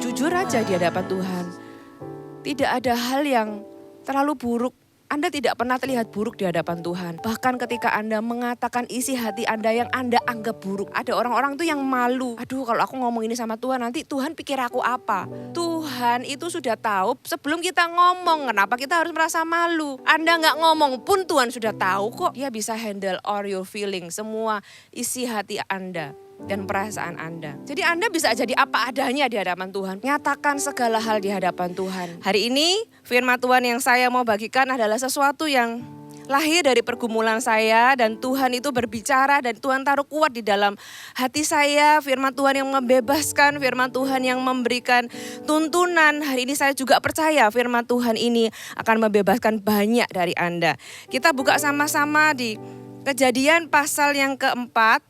Jujur aja di hadapan Tuhan. Tidak ada hal yang terlalu buruk. Anda tidak pernah terlihat buruk di hadapan Tuhan. Bahkan ketika Anda mengatakan isi hati Anda yang Anda anggap buruk. Ada orang-orang tuh yang malu. Aduh, kalau aku ngomong ini sama Tuhan, nanti Tuhan pikir aku apa? Tuhan itu sudah tahu sebelum kita ngomong. Kenapa kita harus merasa malu? Anda nggak ngomong pun Tuhan sudah tahu kok. Dia bisa handle all your feelings. Semua isi hati Anda dan perasaan Anda. Jadi Anda bisa jadi apa adanya di hadapan Tuhan. Nyatakan segala hal di hadapan Tuhan. Hari ini firman Tuhan yang saya mau bagikan adalah sesuatu yang lahir dari pergumulan saya, dan Tuhan itu berbicara dan Tuhan taruh kuat di dalam hati saya. Firman Tuhan yang membebaskan, firman Tuhan yang memberikan tuntunan. Hari ini saya juga percaya firman Tuhan ini akan membebaskan banyak dari Anda. Kita buka sama-sama di Kejadian pasal yang keempat.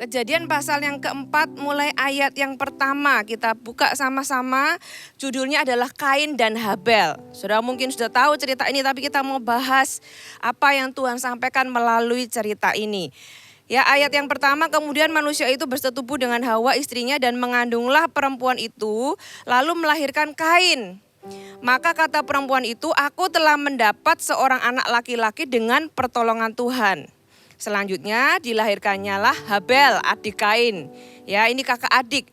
Kejadian pasal yang keempat mulai ayat yang pertama kita buka sama-sama. Judulnya adalah Kain dan Habel. Saudara mungkin sudah tahu cerita ini, tapi kita mau bahas apa yang Tuhan sampaikan melalui cerita ini. Ya, ayat yang pertama, kemudian manusia itu bersetubuh dengan Hawa istrinya dan mengandunglah perempuan itu lalu melahirkan Kain. Maka kata perempuan itu, aku telah mendapat seorang anak laki-laki dengan pertolongan Tuhan. Selanjutnya dilahirkannya lah Habel, adik Kain. Ya, ini kakak adik.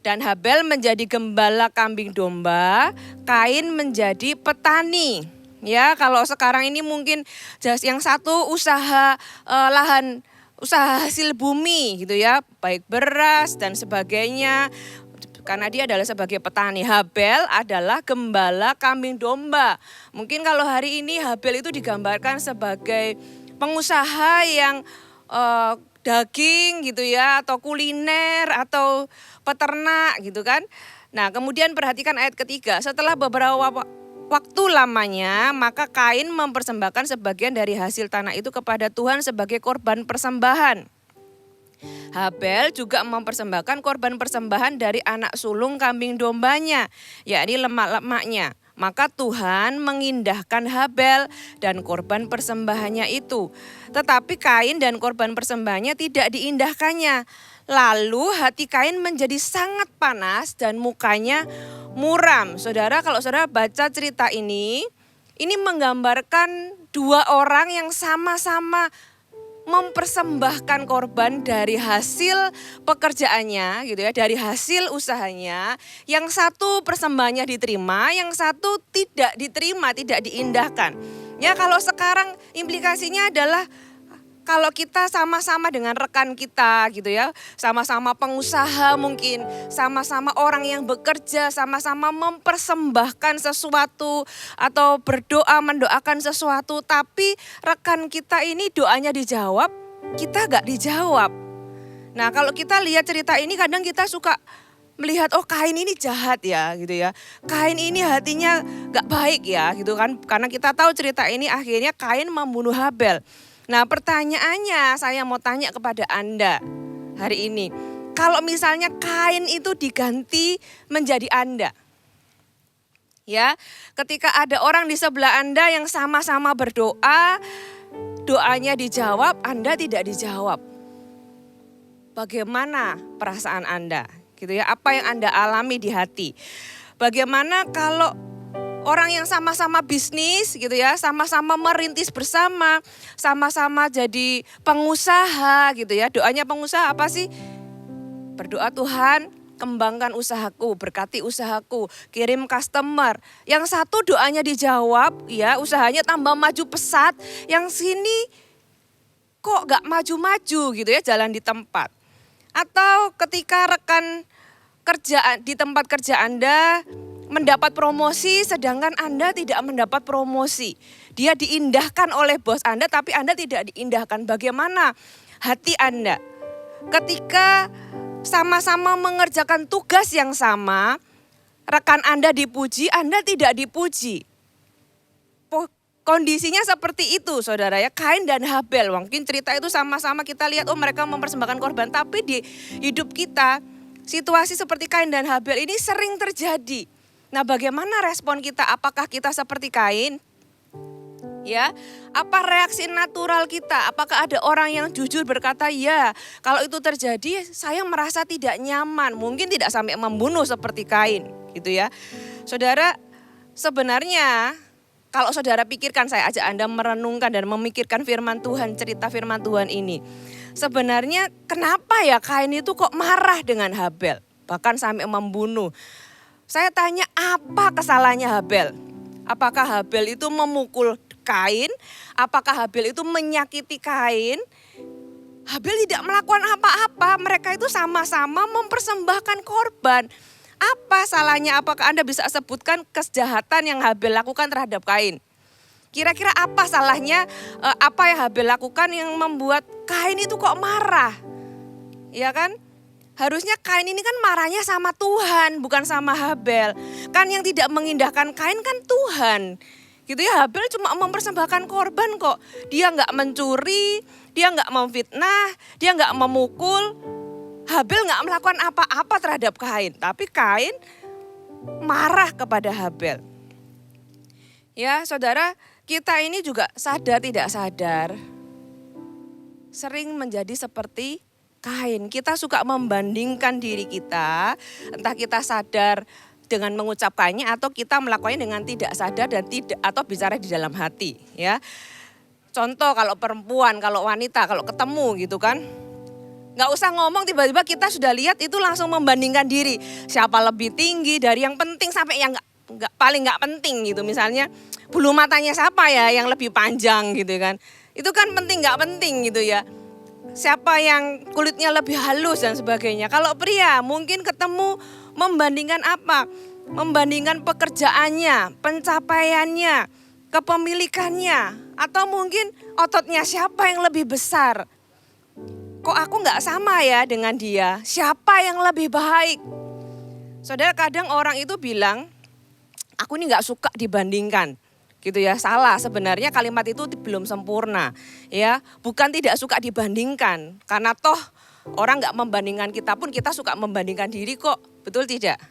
Dan Habel menjadi gembala kambing domba, Kain menjadi petani. Ya, kalau sekarang ini mungkin yang satu usaha lahan, usaha hasil bumi gitu ya, baik beras dan sebagainya. Karena dia adalah sebagai petani. Habel adalah gembala kambing domba. Mungkin kalau hari ini Habel itu digambarkan sebagai pengusaha yang daging gitu ya, atau kuliner, atau peternak gitu kan. Nah, kemudian perhatikan ayat ketiga. Setelah beberapa waktu lamanya, maka Kain mempersembahkan sebagian dari hasil tanah itu kepada Tuhan sebagai korban persembahan. Habel juga mempersembahkan korban persembahan dari anak sulung kambing dombanya, yakni lemak-lemaknya. Maka Tuhan mengindahkan Habel dan korban persembahannya itu. Tetapi Kain dan korban persembahannya tidak diindahkannya. Lalu hati Kain menjadi sangat panas dan mukanya muram. Saudara, kalau saudara baca cerita ini menggambarkan dua orang yang sama-sama mempersembahkan korban dari hasil pekerjaannya gitu ya, dari hasil usahanya. Yang satu persembahannya diterima, yang satu tidak diterima, tidak diindahkan. Ya, kalau sekarang implikasinya adalah kalau kita sama-sama dengan rekan kita gitu ya, sama-sama pengusaha mungkin, sama-sama orang yang bekerja, sama-sama mempersembahkan sesuatu atau berdoa mendoakan sesuatu, tapi rekan kita ini doanya dijawab, kita gak dijawab. Nah, kalau kita lihat cerita ini kadang kita suka melihat, oh Kain ini jahat ya gitu ya. Kain ini hatinya gak baik ya gitu kan. Karena kita tahu cerita ini akhirnya Kain membunuh Habel. Nah, pertanyaannya saya mau tanya kepada Anda hari ini. Kalau misalnya Kain itu diganti menjadi Anda. Ya, ketika ada orang di sebelah Anda yang sama-sama berdoa, doanya dijawab, Anda tidak dijawab. Bagaimana perasaan Anda? Gitu ya, apa yang Anda alami di hati? Bagaimana kalau orang yang sama-sama bisnis gitu ya, sama-sama merintis bersama, sama-sama jadi pengusaha gitu ya. Doanya pengusaha apa sih? Berdoa, Tuhan kembangkan usahaku, berkati usahaku, kirim customer. Yang satu doanya dijawab ya, usahanya tambah maju pesat. Yang sini kok gak maju-maju gitu ya, jalan di tempat. Atau ketika rekan kerja di tempat kerja Anda mendapat promosi sedangkan Anda tidak mendapat promosi. Dia diindahkan oleh bos Anda tapi Anda tidak diindahkan. Bagaimana hati Anda? Ketika sama-sama mengerjakan tugas yang sama, rekan Anda dipuji, Anda tidak dipuji. Kondisinya seperti itu saudara ya, Kain dan Habel. Mungkin cerita itu sama-sama kita lihat, oh mereka mempersembahkan korban. Tapi di hidup kita, situasi seperti Kain dan Habel ini sering terjadi. Nah, bagaimana respon kita? Apakah kita seperti Kain? Ya, apa reaksi natural kita? Apakah ada orang yang jujur berkata, ya kalau itu terjadi saya merasa tidak nyaman. Mungkin tidak sampai membunuh seperti Kain gitu ya. Saudara, sebenarnya kalau saudara pikirkan, saya ajak Anda merenungkan dan memikirkan firman Tuhan, cerita firman Tuhan ini. Sebenarnya kenapa ya Kain itu kok marah dengan Habel? Bahkan sampai membunuh. Saya tanya, apa kesalahannya Habel? Apakah Habel itu memukul Kain? Apakah Habel itu menyakiti Kain? Habel tidak melakukan apa-apa. Mereka itu sama-sama mempersembahkan korban. Apa salahnya? Apakah Anda bisa sebutkan kejahatan yang Habel lakukan terhadap Kain? Kira-kira apa salahnya? Apa yang Habel lakukan yang membuat Kain itu kok marah? Ya kan? Harusnya Kain ini kan marahnya sama Tuhan, bukan sama Habel. Kan yang tidak mengindahkan Kain kan Tuhan. Gitu ya, Habel cuma mempersembahkan korban kok. Dia nggak mencuri, dia nggak memfitnah, dia nggak memukul. Habel nggak melakukan apa-apa terhadap Kain, tapi Kain marah kepada Habel. Ya, saudara, kita ini juga sadar tidak sadar sering menjadi seperti Kain. Kita suka membandingkan diri kita, entah kita sadar dengan mengucapkannya atau kita melakukannya dengan tidak sadar dan tidak atau bicara di dalam hati, ya. Contoh kalau perempuan, kalau wanita, kalau ketemu gitu kan, nggak usah ngomong tiba-tiba kita sudah lihat itu langsung membandingkan diri. Siapa lebih tinggi dari yang penting sampai yang nggak paling nggak penting gitu. Misalnya bulu matanya siapa ya yang lebih panjang gitu kan. Itu kan penting nggak penting gitu ya. Siapa yang kulitnya lebih halus dan sebagainya. Kalau pria mungkin ketemu membandingkan apa? Membandingkan pekerjaannya, pencapaiannya, kepemilikannya. Atau mungkin ototnya siapa yang lebih besar. Kok aku nggak sama ya dengan dia? Siapa yang lebih baik? Saudara, kadang orang itu bilang, aku ini nggak suka dibandingkan. Gitu ya, salah. Sebenarnya kalimat itu belum sempurna, ya. Bukan tidak suka dibandingkan, karena toh orang nggak membandingkan kita pun kita suka membandingkan diri kok, betul tidak?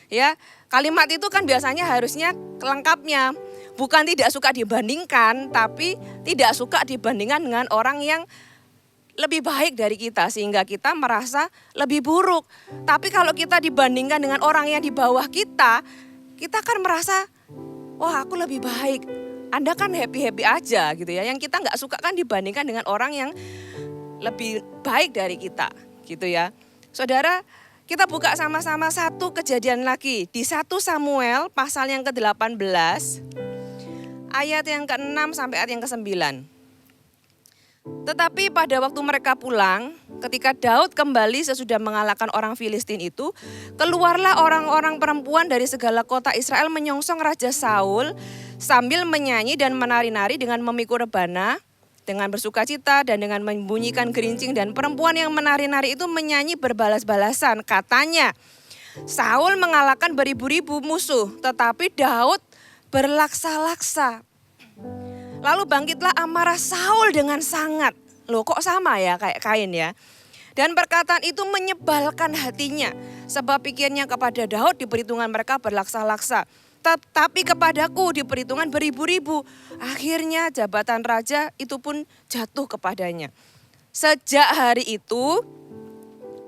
Ya, kalimat itu kan biasanya harusnya lengkapnya, bukan tidak suka dibandingkan, tapi tidak suka dibandingkan dengan orang yang lebih baik dari kita sehingga kita merasa lebih buruk. Tapi kalau kita dibandingkan dengan orang yang di bawah kita akan merasa, wah aku lebih baik. Anda kan happy-happy aja gitu ya. Yang kita nggak suka kan dibandingkan dengan orang yang lebih baik dari kita gitu ya. Saudara, kita buka sama-sama satu kejadian lagi. Di 1 Samuel pasal yang ke-18 ayat yang ke-6 sampai ayat yang ke-9. Tetapi pada waktu mereka pulang, ketika Daud kembali sesudah mengalahkan orang Filistin itu, keluarlah orang-orang perempuan dari segala kota Israel menyongsong Raja Saul sambil menyanyi dan menari-nari dengan memikul rebana, dengan bersukacita dan dengan membunyikan gerincing, dan perempuan yang menari-nari itu menyanyi berbalas-balasan. Katanya, Saul mengalahkan beribu-ribu musuh, tetapi Daud berlaksa-laksa. Lalu bangkitlah amarah Saul dengan sangat. Loh kok sama ya kayak Kain ya. Dan perkataan itu menyebalkan hatinya. Sebab pikirnya kepada Daud di perhitungan mereka berlaksa-laksa. Tapi kepadaku di perhitungan beribu-ribu. Akhirnya jabatan raja itu pun jatuh kepadanya. Sejak hari itu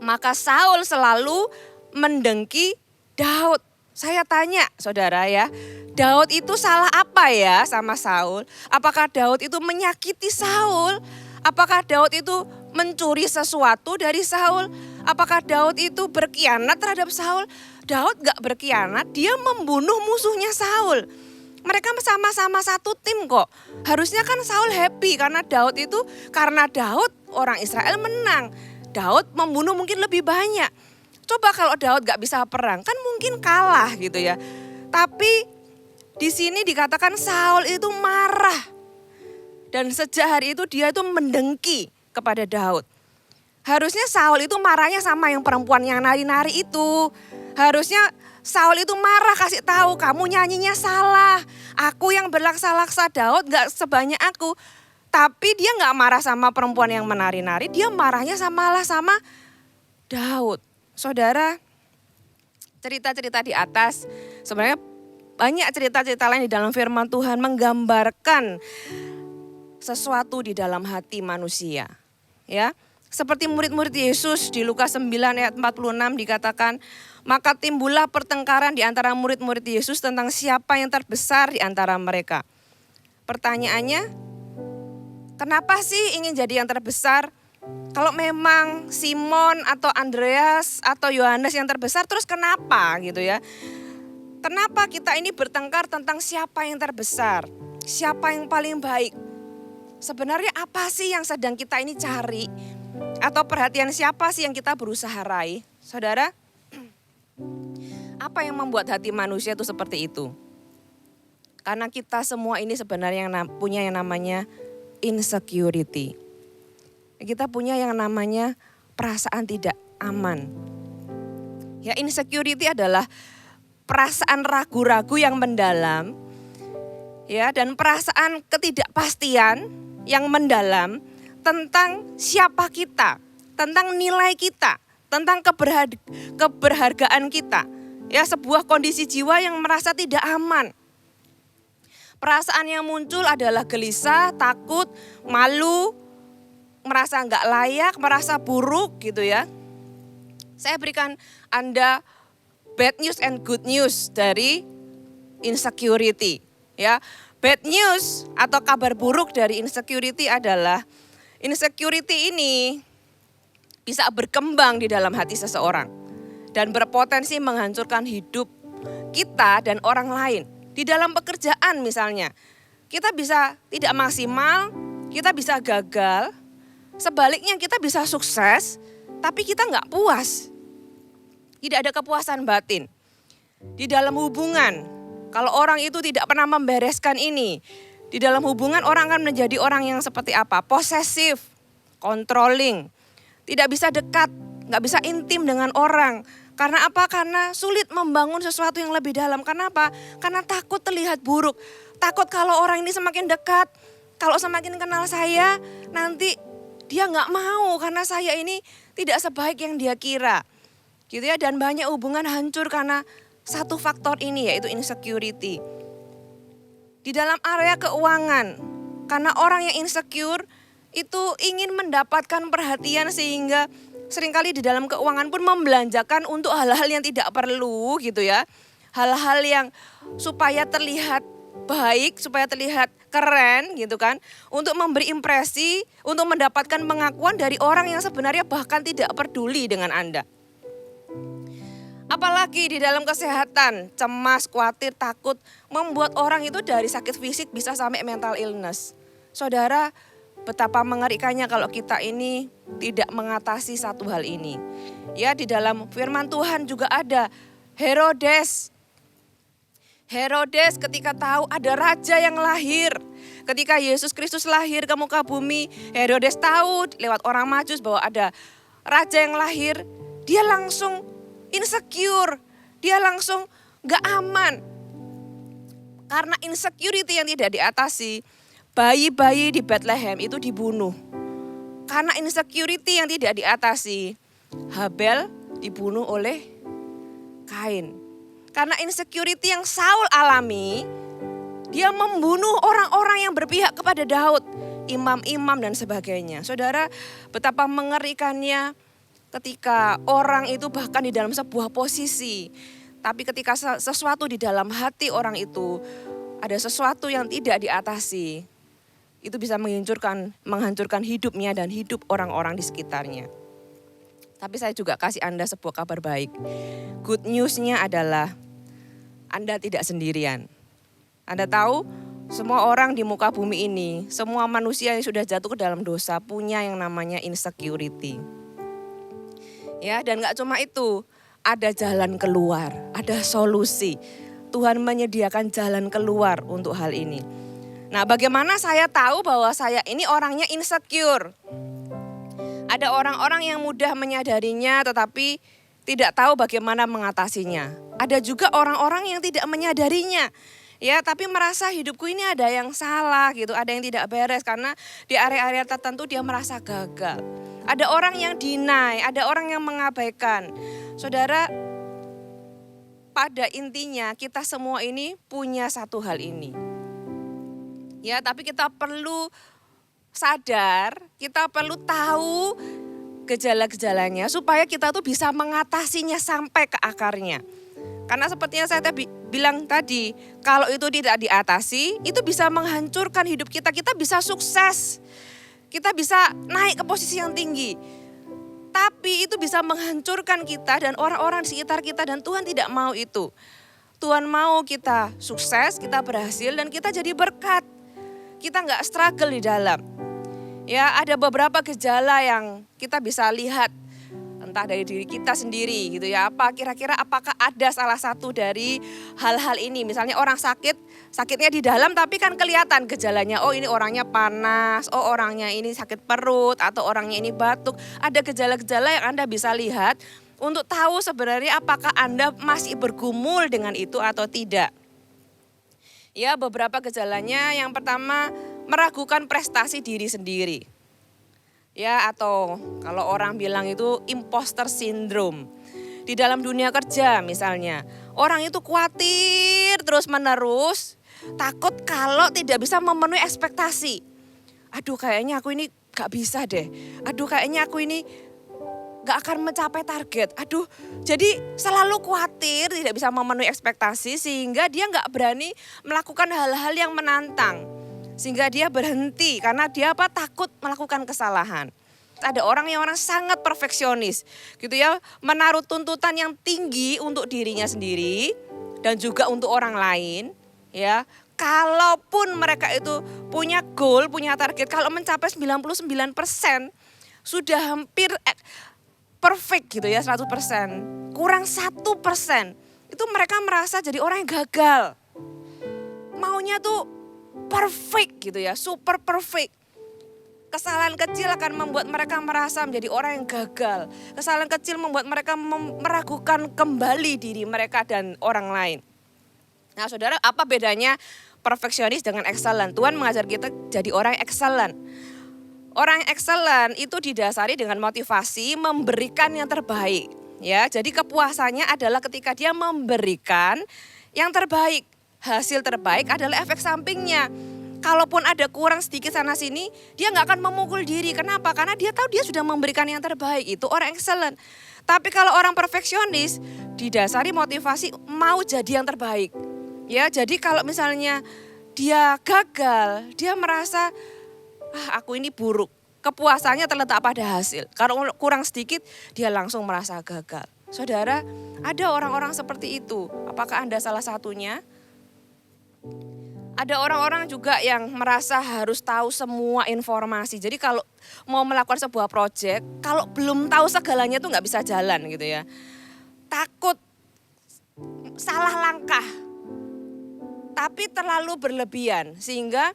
maka Saul selalu mendengki Daud. Saya tanya saudara ya, Daud itu salah apa ya sama Saul? Apakah Daud itu menyakiti Saul? Apakah Daud itu mencuri sesuatu dari Saul? Apakah Daud itu berkhianat terhadap Saul? Daud gak berkhianat, dia membunuh musuhnya Saul. Mereka sama-sama satu tim kok. Harusnya kan Saul happy karena Daud orang Israel menang. Daud membunuh mungkin lebih banyak. Coba kalau Daud gak bisa perang, kan mungkin kalah gitu ya. Tapi di sini dikatakan Saul itu marah. Dan sejak hari itu dia itu mendengki kepada Daud. Harusnya Saul itu marahnya sama yang perempuan yang nari-nari itu. Harusnya Saul itu marah, kasih tahu kamu nyanyinya salah. Aku yang berlaksa-laksa, Daud gak sebanyak aku. Tapi dia gak marah sama perempuan yang menari-nari, dia marahnya sama Daud. Saudara, cerita-cerita di atas sebenarnya banyak cerita-cerita lain di dalam firman Tuhan menggambarkan sesuatu di dalam hati manusia. Ya, seperti murid-murid Yesus di Lukas 9 ayat 46 dikatakan, maka timbullah pertengkaran di antara murid-murid Yesus tentang siapa yang terbesar di antara mereka. Pertanyaannya, kenapa sih ingin jadi yang terbesar? Kalau memang Simon atau Andreas atau Yohanes yang terbesar, terus kenapa gitu ya? Kenapa kita ini bertengkar tentang siapa yang terbesar? Siapa yang paling baik? Sebenarnya apa sih yang sedang kita ini cari? Atau perhatian siapa sih yang kita berusaha raih? Saudara, apa yang membuat hati manusia itu seperti itu? Karena kita semua ini sebenarnya punya yang namanya insecurity. Kita punya yang namanya perasaan tidak aman. Ya, insecurity adalah perasaan ragu-ragu yang mendalam, ya, dan perasaan ketidakpastian yang mendalam tentang siapa kita, tentang nilai kita, tentang keberhargaan kita. Ya, sebuah kondisi jiwa yang merasa tidak aman. Perasaan yang muncul adalah gelisah, takut, malu, merasa nggak layak, merasa buruk gitu ya. Saya berikan Anda bad news and good news dari insecurity. Ya, bad news atau kabar buruk dari insecurity adalah insecurity ini bisa berkembang di dalam hati seseorang dan berpotensi menghancurkan hidup kita dan orang lain. Di dalam pekerjaan misalnya, kita bisa tidak maksimal, kita bisa gagal, sebaliknya kita bisa sukses, tapi kita nggak puas. Tidak ada kepuasan batin. Di dalam hubungan, kalau orang itu tidak pernah membereskan ini, di dalam hubungan orang akan menjadi orang yang seperti apa? Posesif, controlling, tidak bisa dekat, nggak bisa intim dengan orang. Karena apa? Karena sulit membangun sesuatu yang lebih dalam. Karena apa? Karena takut terlihat buruk. Takut kalau orang ini semakin dekat, kalau semakin kenal saya, nanti dia nggak mau karena saya ini tidak sebaik yang dia kira. Gitu ya, dan banyak hubungan hancur karena satu faktor ini, yaitu insecurity. Di dalam area keuangan, karena orang yang insecure itu ingin mendapatkan perhatian sehingga seringkali di dalam keuangan pun membelanjakan untuk hal-hal yang tidak perlu gitu ya. Hal-hal yang supaya terlihat baik, supaya terlihat keren gitu kan. Untuk memberi impresi, untuk mendapatkan pengakuan dari orang yang sebenarnya bahkan tidak peduli dengan Anda. Apalagi di dalam kesehatan, cemas, khawatir, takut membuat orang itu dari sakit fisik bisa sampai mental illness. Saudara, betapa mengerikannya kalau kita ini tidak mengatasi satu hal ini. Ya, di dalam firman Tuhan juga ada Herodes. Herodes ketika tahu ada raja yang lahir. Ketika Yesus Kristus lahir ke muka bumi, Herodes tahu lewat orang Majus bahwa ada raja yang lahir. Dia langsung insecure, dia langsung gak aman. Karena insecurity yang tidak diatasi, bayi-bayi di Bethlehem itu dibunuh. Karena insecurity yang tidak diatasi, Habel dibunuh oleh Kain. Karena insecurity yang Saul alami, dia membunuh orang-orang yang berpihak kepada Daud, imam-imam dan sebagainya. Saudara, betapa mengerikannya ketika orang itu bahkan di dalam sebuah posisi, tapi ketika sesuatu di dalam hati orang itu ada sesuatu yang tidak diatasi, itu bisa menghancurkan hidupnya dan hidup orang-orang di sekitarnya. Tapi saya juga kasih Anda sebuah kabar baik. Good news-nya adalah Anda tidak sendirian. Anda tahu, semua orang di muka bumi ini, semua manusia yang sudah jatuh ke dalam dosa punya yang namanya insecurity. Ya, dan gak cuma itu, ada jalan keluar, ada solusi. Tuhan menyediakan jalan keluar untuk hal ini. Nah, bagaimana saya tahu bahwa saya ini orangnya insecure? Ada orang-orang yang mudah menyadarinya tetapi tidak tahu bagaimana mengatasinya. Ada juga orang-orang yang tidak menyadarinya. Ya, tapi merasa hidupku ini ada yang salah gitu, ada yang tidak beres karena di area-area tertentu dia merasa gagal. Ada orang yang deny, ada orang yang mengabaikan. Saudara, pada intinya kita semua ini punya satu hal ini. Ya, tapi kita perlu sadar, kita perlu tahu gejala-gejalanya supaya kita tuh bisa mengatasinya sampai ke akarnya. Karena seperti yang saya bilang tadi, kalau itu tidak diatasi, itu bisa menghancurkan hidup kita. Kita bisa sukses, kita bisa naik ke posisi yang tinggi. Tapi itu bisa menghancurkan kita dan orang-orang di sekitar kita, dan Tuhan tidak mau itu. Tuhan mau kita sukses, kita berhasil, dan kita jadi berkat. Kita nggak struggle di dalam. Ya, ada beberapa gejala yang kita bisa lihat, entah dari diri kita sendiri gitu ya. Apakah ada salah satu dari hal-hal ini? Misalnya orang sakitnya di dalam tapi kan kelihatan gejalanya. Oh, ini orangnya panas, oh orangnya ini sakit perut, atau orangnya ini batuk. Ada gejala-gejala yang Anda bisa lihat untuk tahu sebenarnya apakah Anda masih bergumul dengan itu atau tidak. Ya, beberapa gejalanya, yang pertama meragukan prestasi diri sendiri. Ya, atau kalau orang bilang itu imposter syndrome. Di dalam dunia kerja misalnya, orang itu khawatir terus-menerus, takut kalau tidak bisa memenuhi ekspektasi. Aduh, kayaknya aku ini gak bisa deh. Aduh, kayaknya aku ini gak akan mencapai target. Aduh, jadi selalu khawatir tidak bisa memenuhi ekspektasi sehingga dia gak berani melakukan hal-hal yang menantang. Sehingga dia berhenti karena dia takut melakukan kesalahan. Ada orang yang sangat perfeksionis gitu ya, menaruh tuntutan yang tinggi untuk dirinya sendiri dan juga untuk orang lain ya. Kalaupun mereka itu punya goal, punya target, kalau mencapai 99% sudah hampir perfect gitu ya, 100%. Kurang 1%, itu mereka merasa jadi orang yang gagal. Maunya tuh perfect gitu ya, super perfect. Kesalahan kecil akan membuat mereka merasa menjadi orang yang gagal. Kesalahan kecil membuat mereka meragukan kembali diri mereka dan orang lain. Nah, saudara, apa bedanya perfeksionis dengan excellent? Tuhan mengajar kita jadi orang yang excellent. Orang yang excellent itu didasari dengan motivasi memberikan yang terbaik. Ya, jadi kepuasannya adalah ketika dia memberikan yang terbaik. Hasil terbaik adalah efek sampingnya. Kalaupun ada kurang sedikit sana sini, dia nggak akan memukul diri. Kenapa? Karena dia tahu dia sudah memberikan yang terbaik. Itu orang excellent. Tapi kalau orang perfeksionis didasari motivasi mau jadi yang terbaik. Ya, jadi kalau misalnya dia gagal, dia merasa aku ini buruk. Kepuasannya terletak pada hasil. Kalau kurang sedikit, dia langsung merasa gagal. Saudara, ada orang-orang seperti itu. Apakah Anda salah satunya? Ada orang-orang juga yang merasa harus tahu semua informasi. Jadi kalau mau melakukan sebuah proyek, kalau belum tahu segalanya tuh nggak bisa jalan gitu ya. Takut salah langkah, tapi terlalu berlebihan sehingga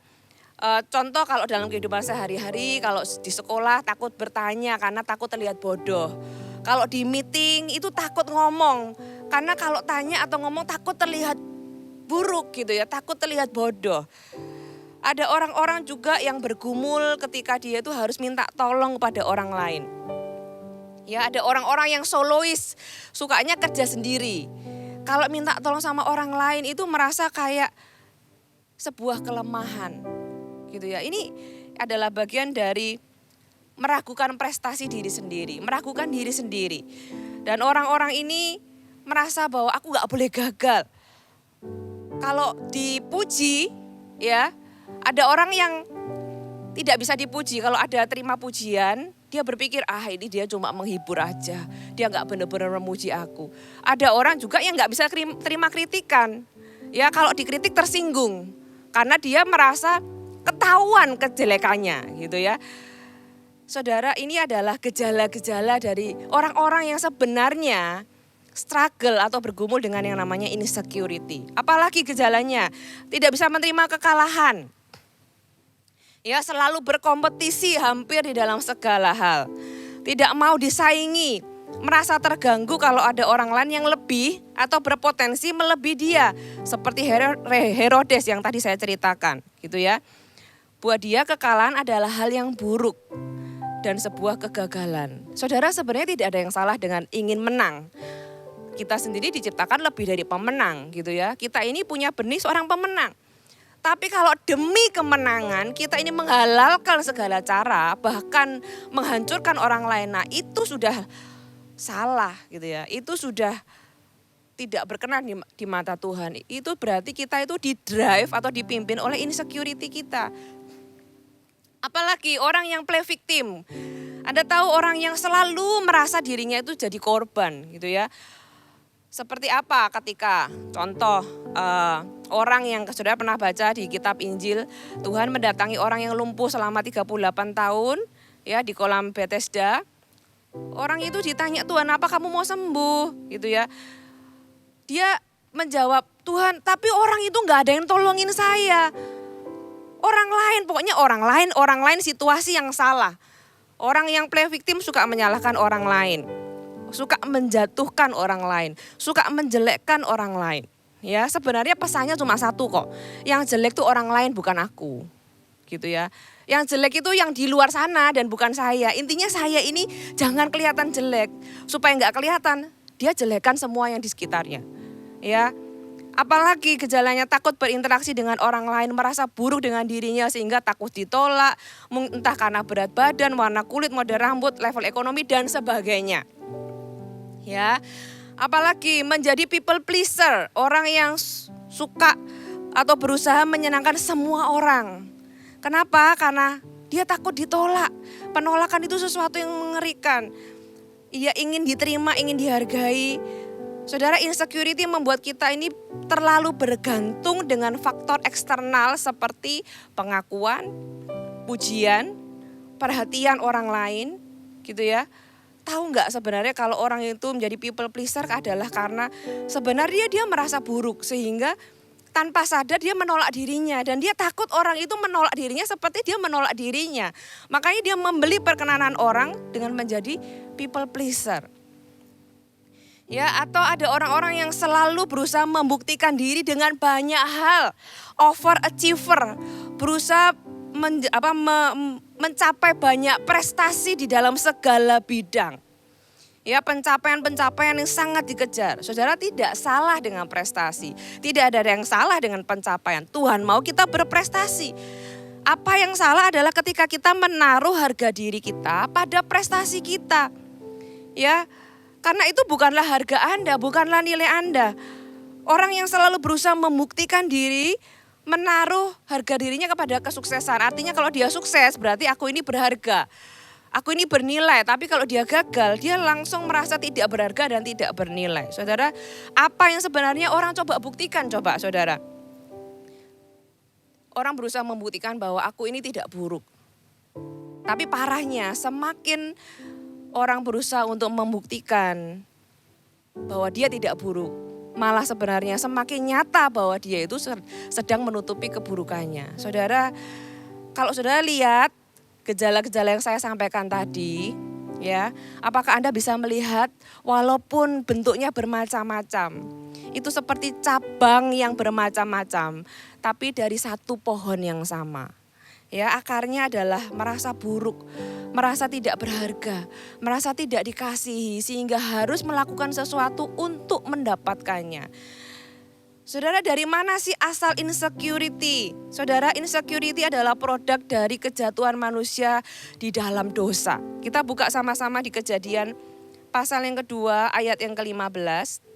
contoh kalau dalam kehidupan sehari-hari, kalau di sekolah takut bertanya karena takut terlihat bodoh. Kalau di meeting itu takut ngomong karena kalau tanya atau ngomong takut terlihat buruk gitu ya, takut terlihat bodoh. Ada orang-orang juga yang bergumul ketika dia itu harus minta tolong kepada orang lain. Ya, ada orang-orang yang solois, sukanya kerja sendiri. Kalau minta tolong sama orang lain itu merasa kayak sebuah kelemahan. Gitu ya. Ini adalah bagian dari meragukan prestasi diri sendiri, meragukan diri sendiri. Dan orang-orang ini merasa bahwa aku gak boleh gagal. Kalau dipuji ya, ada orang yang tidak bisa dipuji. Kalau ada terima pujian, dia berpikir ini dia cuma menghibur aja. Dia gak benar-benar memuji aku. Ada orang juga yang gak bisa terima kritikan. Ya, kalau dikritik tersinggung. Karena dia merasa ketahuan kejelekannya gitu ya. Saudara, ini adalah gejala-gejala dari orang-orang yang sebenarnya struggle atau bergumul dengan yang namanya insecurity. Apalagi gejalanya, tidak bisa menerima kekalahan. Ya, selalu berkompetisi hampir di dalam segala hal. Tidak mau disaingi, merasa terganggu kalau ada orang lain yang lebih atau berpotensi melebihi dia. Seperti Herodes yang tadi saya ceritakan, gitu ya. Buat dia kekalahan adalah hal yang buruk dan sebuah kegagalan. Saudara, sebenarnya tidak ada yang salah dengan ingin menang. kita sendiri diciptakan lebih dari pemenang gitu ya. Kita ini punya benih seorang pemenang. Tapi kalau demi kemenangan kita ini menghalalkan segala cara, bahkan menghancurkan orang lain, nah itu sudah salah gitu ya. Itu sudah tidak berkenan di mata Tuhan. Itu berarti kita itu di-drive atau dipimpin oleh insecurity kita. Apalagi orang yang play victim. Anda tahu orang yang selalu merasa dirinya itu jadi korban gitu ya. Seperti apa ketika contoh orang yang saudara pernah baca di kitab Injil, Tuhan mendatangi orang yang lumpuh selama 38 tahun ya di kolam Bethesda. Orang itu ditanya, Tuhan apa kamu mau sembuh gitu ya. Dia menjawab, Tuhan tapi orang itu gak ada yang tolongin saya. Orang lain, pokoknya orang lain situasi yang salah. Orang yang play victim suka menyalahkan orang lain. Suka menjatuhkan orang lain. Suka menjelekkan orang lain. Ya, sebenarnya pesannya cuma satu kok. Yang jelek tuh orang lain bukan aku. Gitu ya. Yang jelek itu yang di luar sana dan bukan saya. Intinya saya ini jangan kelihatan jelek. Supaya gak kelihatan, dia jelekkan semua yang di sekitarnya. Ya, apalagi gejalanya takut berinteraksi dengan orang lain, merasa buruk dengan dirinya sehingga takut ditolak, entah karena berat badan, warna kulit, model rambut, level ekonomi dan sebagainya. Ya, apalagi menjadi people pleaser, orang yang suka atau berusaha menyenangkan semua orang. Kenapa? Karena dia takut ditolak. Penolakan itu sesuatu yang mengerikan. Ia ingin diterima, ingin dihargai. Saudara, insecurity membuat kita ini terlalu bergantung dengan faktor eksternal seperti pengakuan, pujian, perhatian orang lain gitu ya. Tahu nggak sebenarnya kalau orang itu menjadi people pleaser adalah karena sebenarnya dia merasa buruk sehingga tanpa sadar dia menolak dirinya dan dia takut orang itu menolak dirinya seperti dia menolak dirinya. Makanya dia membeli perkenanan orang dengan menjadi people pleaser. Ya, atau ada orang-orang yang selalu berusaha membuktikan diri dengan banyak hal, overachiever, berusaha mencapai banyak prestasi di dalam segala bidang. Ya, pencapaian-pencapaian yang sangat dikejar. Saudara, tidak salah dengan prestasi, tidak ada yang salah dengan pencapaian. Tuhan mau kita berprestasi. Apa yang salah adalah ketika kita menaruh harga diri kita pada prestasi kita. Ya, karena itu bukanlah harga Anda, bukanlah nilai Anda. Orang yang selalu berusaha membuktikan diri, menaruh harga dirinya kepada kesuksesan. Artinya kalau dia sukses berarti aku ini berharga. Aku ini bernilai, tapi kalau dia gagal, dia langsung merasa tidak berharga dan tidak bernilai. Saudara, apa yang sebenarnya orang coba buktikan coba saudara? Orang berusaha membuktikan bahwa aku ini tidak buruk. Tapi parahnya semakin orang berusaha untuk membuktikan bahwa dia tidak buruk, malah sebenarnya semakin nyata bahwa dia itu sedang menutupi keburukannya. Saudara, kalau saudara lihat gejala-gejala yang saya sampaikan tadi, ya, apakah Anda bisa melihat walaupun bentuknya bermacam-macam, itu seperti cabang yang bermacam-macam, tapi dari satu pohon yang sama. Ya, akarnya adalah merasa buruk, merasa tidak berharga, merasa tidak dikasihi sehingga harus melakukan sesuatu untuk mendapatkannya. Saudara, dari mana sih asal insecurity? Saudara, insecurity adalah produk dari kejatuhan manusia di dalam dosa. Kita buka sama-sama di Kejadian pasal yang kedua ayat yang ke-15.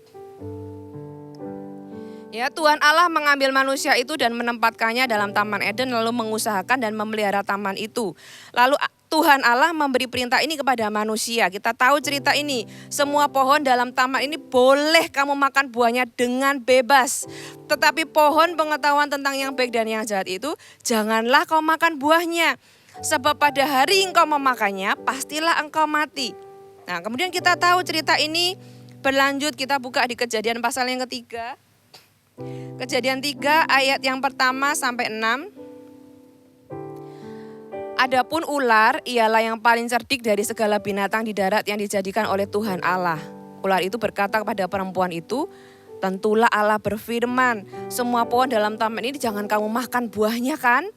Ya, Tuhan Allah mengambil manusia itu dan menempatkannya dalam Taman Eden lalu mengusahakan dan memelihara taman itu. Lalu Tuhan Allah memberi perintah ini kepada manusia. Kita tahu cerita ini. Semua pohon dalam taman ini boleh kamu makan buahnya dengan bebas. Tetapi pohon pengetahuan tentang yang baik dan yang jahat itu janganlah kau makan buahnya. Sebab pada hari engkau memakannya pastilah engkau mati. Nah, kemudian kita tahu cerita ini berlanjut. Kita buka di Kejadian pasal yang ketiga. Kejadian 3 ayat yang pertama sampai 6. Adapun ular ialah yang paling cerdik dari segala binatang di darat yang dijadikan oleh Tuhan Allah. Ular itu berkata kepada perempuan itu, tentulah Allah berfirman, semua pohon dalam taman ini jangan kamu makan buahnya kan?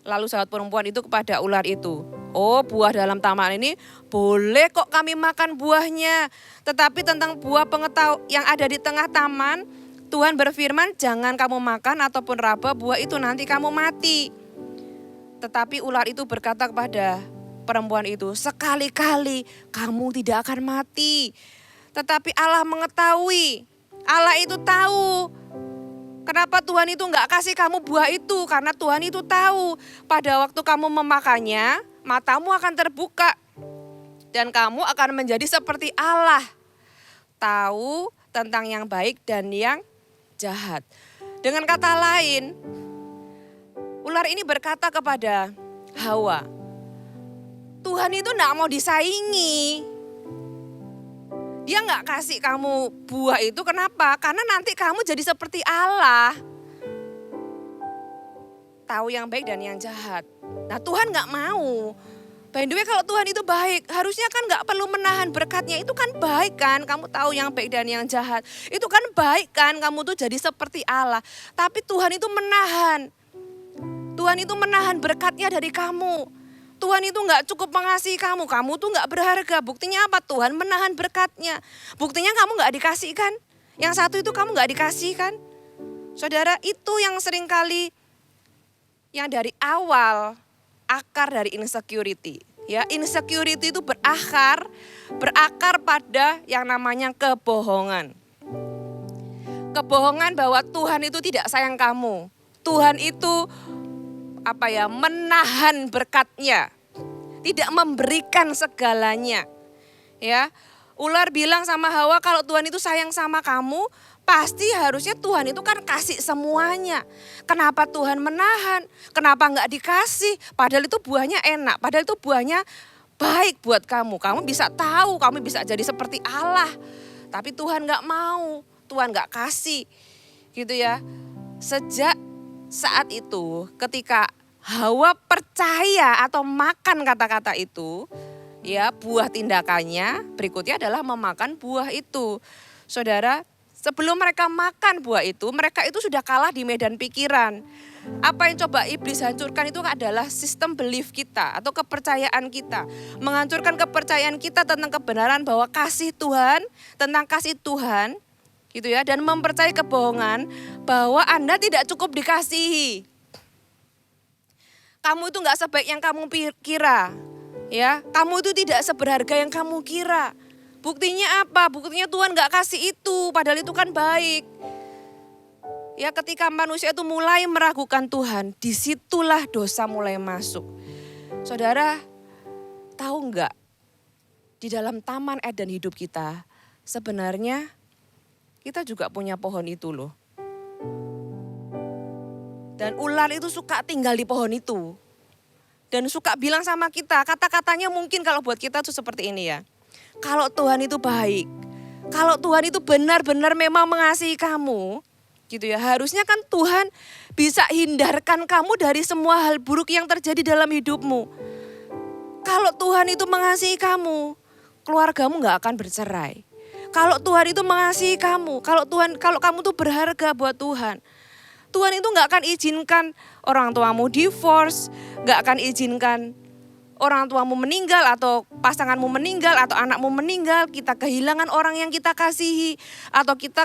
Lalu sahabat perempuan itu kepada ular itu, Oh, buah dalam taman ini boleh kok kami makan buahnya. Tetapi tentang buah pengetahuan yang ada di tengah taman, Tuhan berfirman, jangan kamu makan ataupun raba buah itu, nanti kamu mati. Tetapi ular itu berkata kepada perempuan itu, sekali-kali kamu tidak akan mati. Tetapi Allah mengetahui, Allah itu tahu. Kenapa Tuhan itu enggak kasih kamu buah itu? Karena Tuhan itu tahu pada waktu kamu memakannya, matamu akan terbuka dan kamu akan menjadi seperti Allah. Tahu tentang yang baik dan yang jahat. Dengan kata lain, ular ini berkata kepada Hawa, Tuhan itu enggak mau disaingi. Dia enggak kasih kamu buah itu, kenapa? Karena nanti kamu jadi seperti Allah. Tahu yang baik dan yang jahat. Nah, Tuhan enggak mau. By the way, kalau Tuhan itu baik, harusnya kan enggak perlu menahan berkatnya. Itu kan baik kan, kamu tahu yang baik dan yang jahat. Itu kan baik kan, kamu tuh jadi seperti Allah. Tapi Tuhan itu menahan. Tuhan itu menahan berkatnya dari kamu. Tuhan itu enggak cukup mengasihi kamu tuh enggak berharga. Buktinya apa? Tuhan menahan berkatnya. Buktinya kamu enggak dikasihkan. Yang satu itu kamu enggak dikasihkan. Saudara, itu yang seringkali yang dari awal akar dari insecurity. Ya, insecurity itu berakar pada yang namanya kebohongan. Kebohongan bahwa Tuhan itu tidak sayang kamu. Tuhan itu menahan berkatnya, tidak memberikan segalanya. Ya, ular bilang sama Hawa, kalau Tuhan itu sayang sama kamu, pasti harusnya Tuhan itu kan kasih semuanya. Kenapa Tuhan menahan? Kenapa enggak dikasih? Padahal itu buahnya enak, padahal itu buahnya baik buat kamu. Kamu bisa tahu, kamu bisa jadi seperti Allah. Tapi Tuhan enggak mau, Tuhan enggak kasih. Gitu ya. Sejak saat itu ketika Hawa percaya atau makan kata-kata itu, ya buah tindakannya berikutnya adalah memakan buah itu. Saudara, sebelum mereka makan buah itu, mereka itu sudah kalah di medan pikiran. Apa yang coba iblis hancurkan itu adalah sistem belief kita atau kepercayaan kita. Menghancurkan kepercayaan kita tentang kebenaran bahwa kasih Tuhan, tentang kasih Tuhan, gitu ya, dan mempercayai kebohongan bahwa Anda tidak cukup dikasihi. Kamu itu enggak sebaik yang kamu kira. Ya, kamu itu tidak seberharga yang kamu kira. Buktinya apa? Buktinya Tuhan enggak kasih itu, padahal itu kan baik. Ya, ketika manusia itu mulai meragukan Tuhan, disitulah dosa mulai masuk. Saudara, tahu enggak? Di dalam taman Eden hidup kita, sebenarnya kita juga punya pohon itu loh. Dan ular itu suka tinggal di pohon itu. Dan suka bilang sama kita, kata-katanya mungkin kalau buat kita tuh seperti ini ya. Kalau Tuhan itu baik, kalau Tuhan itu benar-benar memang mengasihi kamu, gitu ya. Harusnya kan Tuhan bisa hindarkan kamu dari semua hal buruk yang terjadi dalam hidupmu. Kalau Tuhan itu mengasihi kamu, keluargamu gak akan bercerai. Kalau Tuhan itu mengasihi kamu, kalau kamu tuh berharga buat Tuhan, Tuhan itu gak akan izinkan orang tuamu divorce, gak akan izinkan orang tuamu meninggal atau pasanganmu meninggal atau anakmu meninggal, kita kehilangan orang yang kita kasihi, atau kita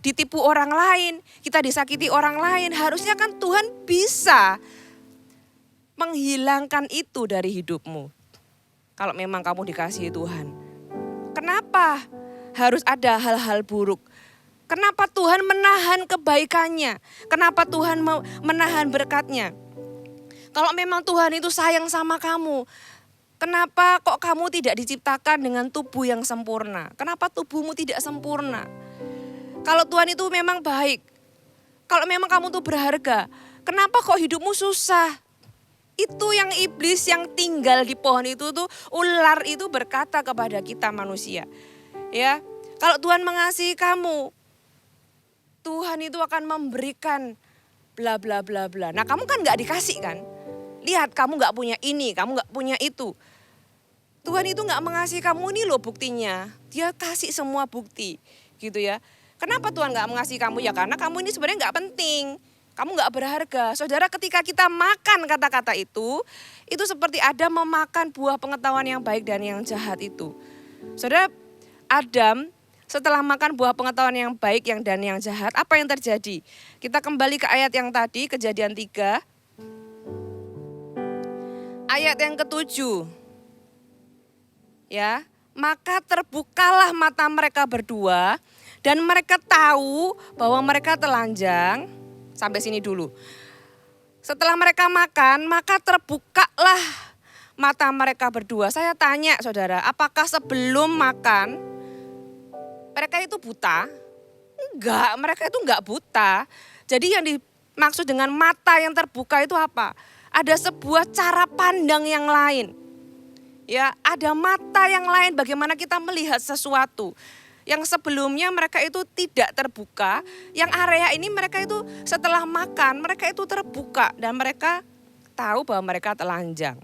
ditipu orang lain, kita disakiti orang lain. Harusnya kan Tuhan bisa menghilangkan itu dari hidupmu. Kalau memang kamu dikasihi Tuhan. Kenapa harus ada hal-hal buruk? Kenapa Tuhan menahan kebaikannya? Kenapa Tuhan menahan berkatnya? Kalau memang Tuhan itu sayang sama kamu, kenapa kok kamu tidak diciptakan dengan tubuh yang sempurna? Kenapa tubuhmu tidak sempurna? Kalau Tuhan itu memang baik, kalau memang kamu tuh berharga, kenapa kok hidupmu susah? Itu yang iblis yang tinggal di pohon itu tuh, ular itu berkata kepada kita manusia. Ya, kalau Tuhan mengasihi kamu, Tuhan itu akan memberikan bla bla bla bla. Nah, kamu kan gak dikasih kan? Lihat, kamu gak punya ini, kamu gak punya itu. Tuhan itu gak mengasihi kamu, ini loh buktinya. Dia kasih semua bukti gitu ya. Kenapa Tuhan gak mengasihi kamu? Ya karena kamu ini sebenarnya gak penting. Kamu nggak berharga. Saudara, ketika kita makan kata-kata itu seperti ada memakan buah pengetahuan yang baik dan yang jahat itu. Saudara, Adam setelah makan buah pengetahuan yang baik dan yang jahat, apa yang terjadi? Kita kembali ke ayat yang tadi, Kejadian 3. Ayat yang ke-7. Ya, maka terbukalah mata mereka berdua dan mereka tahu bahwa mereka telanjang. Sampai sini dulu. Setelah mereka makan, maka terbukalah mata mereka berdua. Saya tanya saudara, apakah sebelum makan mereka itu buta? Enggak, mereka itu enggak buta. Jadi yang dimaksud dengan mata yang terbuka itu apa? Ada sebuah cara pandang yang lain. Ya, ada mata yang lain bagaimana kita melihat sesuatu. Yang sebelumnya mereka itu tidak terbuka, yang area ini mereka itu setelah makan, mereka itu terbuka dan mereka tahu bahwa mereka telanjang.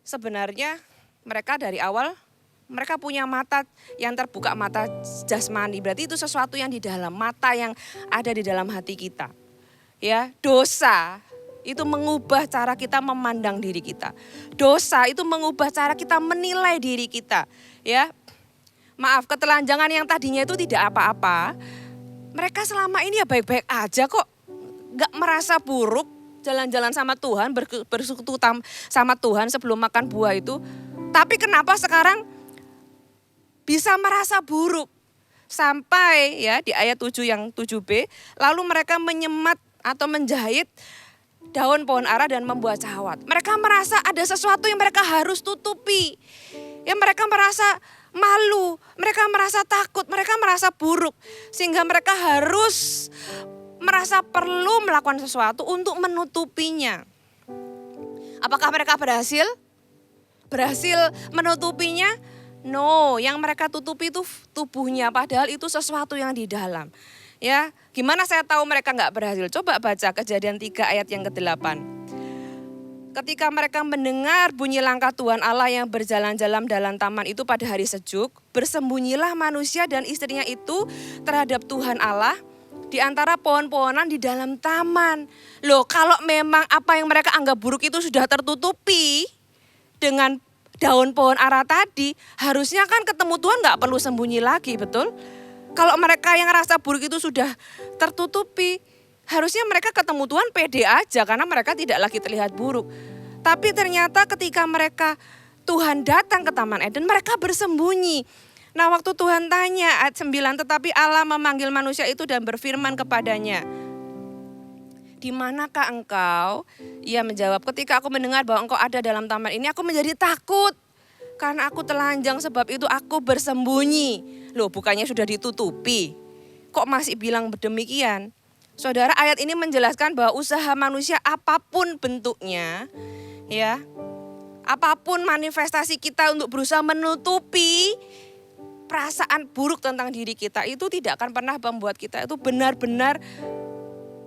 Sebenarnya mereka dari awal, mereka punya mata yang terbuka, mata jasmani. Berarti itu sesuatu yang di dalam, mata yang ada di dalam hati kita. Ya, dosa itu mengubah cara kita memandang diri kita. Dosa itu mengubah cara kita menilai diri kita. Ya, maaf, ketelanjangan yang tadinya itu tidak apa-apa, mereka selama ini ya baik-baik aja kok. Gak merasa buruk jalan-jalan sama Tuhan, bersekutu sama Tuhan sebelum makan buah itu. Tapi kenapa sekarang bisa merasa buruk? Sampai ya di ayat 7 yang 7b, lalu mereka menyemat atau menjahit daun pohon ara dan membuat cawat. Mereka merasa ada sesuatu yang mereka harus tutupi. Ya, mereka merasa malu, mereka merasa takut, mereka merasa buruk. Sehingga mereka harus merasa perlu melakukan sesuatu untuk menutupinya. Apakah mereka berhasil? Berhasil menutupinya? No, yang mereka tutupi itu tubuhnya, padahal itu sesuatu yang di dalam. Ya, gimana saya tahu mereka nggak berhasil? Coba baca Kejadian 3 ayat yang ke-8. Ketika mereka mendengar bunyi langkah Tuhan Allah yang berjalan-jalan dalam taman itu pada hari sejuk, bersembunyilah manusia dan istrinya itu terhadap Tuhan Allah di antara pohon-pohonan di dalam taman. Loh, kalau memang apa yang mereka anggap buruk itu sudah tertutupi dengan daun pohon ara tadi, harusnya kan ketemu Tuhan nggak perlu sembunyi lagi, betul? Kalau mereka yang rasa buruk itu sudah tertutupi, harusnya mereka ketemu Tuhan pede aja karena mereka tidak lagi terlihat buruk. Tapi ternyata ketika Tuhan datang ke Taman Eden, mereka bersembunyi. Nah, waktu Tuhan tanya ayat 9, tetapi Allah memanggil manusia itu dan berfirman kepadanya, "Di manakah engkau?" Ia menjawab, "Ketika aku mendengar bahwa engkau ada dalam taman ini, aku menjadi takut. Karena aku telanjang, sebab itu aku bersembunyi." Loh, bukannya sudah ditutupi? Kok masih bilang demikian? Saudara, ayat ini menjelaskan bahwa usaha manusia apapun bentuknya, ya, apapun manifestasi kita untuk berusaha menutupi perasaan buruk tentang diri kita, itu tidak akan pernah membuat kita itu benar-benar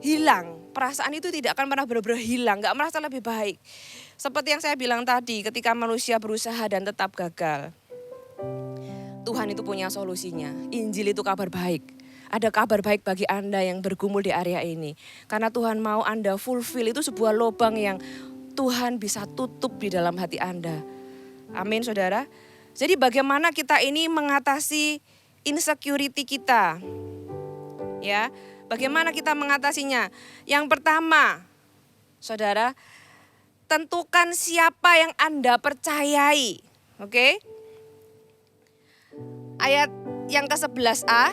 hilang. Perasaan itu tidak akan pernah benar-benar hilang, gak merasa lebih baik. Seperti yang saya bilang tadi, ketika manusia berusaha dan tetap gagal, Tuhan itu punya solusinya. Injil itu kabar baik. Ada kabar baik bagi Anda yang bergumul di area ini. Karena Tuhan mau Anda fulfill, itu sebuah lubang yang Tuhan bisa tutup di dalam hati Anda. Amin, saudara. Jadi bagaimana kita ini mengatasi insecurity kita? Ya, bagaimana kita mengatasinya? Yang pertama, saudara, tentukan siapa yang Anda percayai. Oke? Ayat yang ke-11a,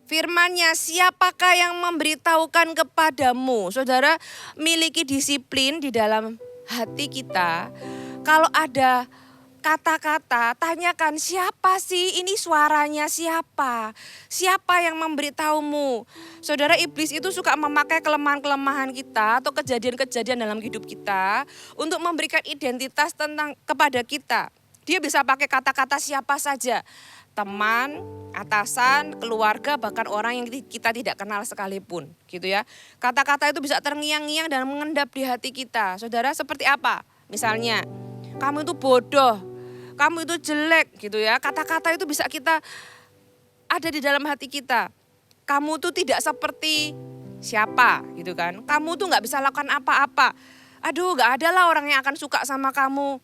firman-Nya, siapakah yang memberitahukan kepadamu? Saudara, miliki disiplin di dalam hati kita. Kalau ada kata-kata, tanyakan siapa sih ini, suaranya siapa? Siapa yang memberitahumu? Saudara, iblis itu suka memakai kelemahan-kelemahan kita atau kejadian-kejadian dalam hidup kita untuk memberikan identitas kepada kita. Dia bisa pakai kata-kata siapa saja. Teman, atasan, keluarga, bahkan orang yang kita tidak kenal sekalipun, gitu ya. Kata-kata itu bisa terngiang-ngiang dan mengendap di hati kita. Saudara, seperti apa? Misalnya, kamu itu bodoh, kamu itu jelek, gitu ya. Kata-kata itu bisa kita ada di dalam hati kita. Kamu itu tidak seperti siapa gitu kan. Kamu tuh gak bisa lakukan apa-apa. Aduh gak ada lah orang yang akan suka sama kamu